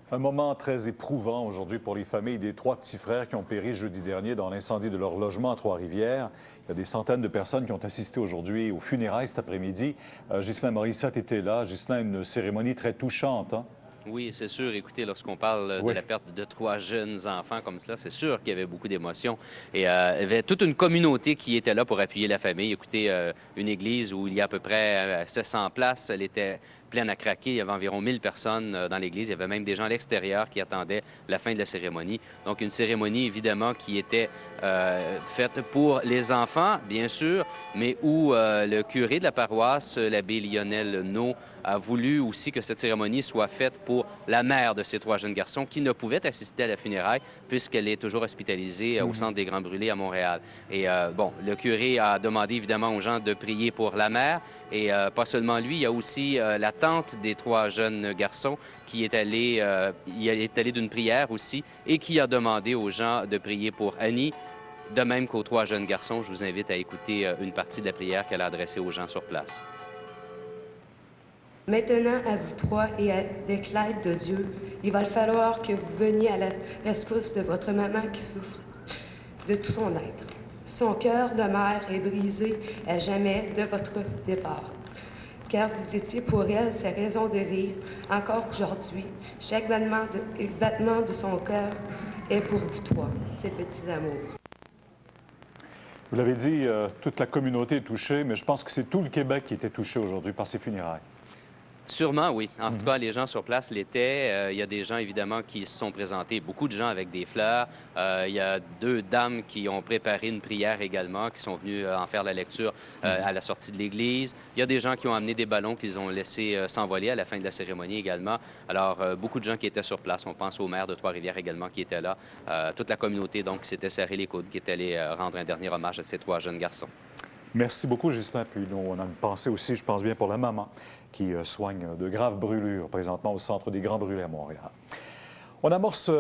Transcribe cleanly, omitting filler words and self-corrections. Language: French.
Un moment très éprouvant aujourd'hui pour les familles des trois petits frères qui ont péri jeudi dernier dans l'incendie de leur logement à Trois-Rivières. Il y a des centaines de personnes qui ont assisté aujourd'hui aux funérailles cet après-midi. Ghislain Morissette était là. Ghislain, une cérémonie très touchante, hein? Oui, c'est sûr. Écoutez, lorsqu'on parle de Oui. la perte de trois jeunes enfants comme cela, c'est sûr qu'il y avait beaucoup d'émotions. Et il y avait toute une communauté qui était là pour appuyer la famille. Écoutez, une église où il y a à peu près 700 places, elle était pleine à craquer. Il y avait environ 1000 personnes dans l'église. Il y avait même des gens à l'extérieur qui attendaient la fin de la cérémonie. Donc, une cérémonie, évidemment, qui était faite pour les enfants, bien sûr, mais où le curé de la paroisse, l'abbé Lionel No, a voulu aussi que cette cérémonie soit faite pour la mère de ces trois jeunes garçons qui ne pouvaient assister à la funéraille puisqu'elle est toujours hospitalisée au Centre des Grands Brûlés à Montréal. Et bon, le curé a demandé évidemment aux gens de prier pour la mère et pas seulement lui, il y a aussi la tante des trois jeunes garçons qui est allée, d'une prière aussi et qui a demandé aux gens de prier pour Annie. De même qu'aux trois jeunes garçons, je vous invite à écouter une partie de la prière qu'elle a adressée aux gens sur place. Maintenant, à vous trois et avec l'aide de Dieu, il va falloir que vous veniez à la rescousse de votre maman qui souffre de tout son être. Son cœur de mère est brisé à jamais de votre départ, car vous étiez pour elle sa raison de vivre encore aujourd'hui. Chaque battement de son cœur est pour vous trois, ces petits amours. Vous l'avez dit, toute la communauté est touchée, mais je pense que c'est tout le Québec qui était touché aujourd'hui par ces funérailles. Sûrement, oui. En tout cas, les gens sur place l'étaient. Il y a des gens, évidemment, qui se sont présentés, beaucoup de gens avec des fleurs. Il y a deux dames qui ont préparé une prière également, qui sont venues en faire la lecture à la sortie de l'église. Il y a des gens qui ont amené des ballons qu'ils ont laissés s'envoler à la fin de la cérémonie également. Alors, beaucoup de gens qui étaient sur place. On pense au maire de Trois-Rivières également qui était là. Toute la communauté, donc, qui s'était serré les coudes, qui est allée rendre un dernier hommage à ces trois jeunes garçons. Merci beaucoup, Ghislain. Puis nous, on a une pensée aussi, je pense bien, pour la maman qui soigne de graves brûlures présentement au Centre des Grands Brûlés à Montréal. On amorce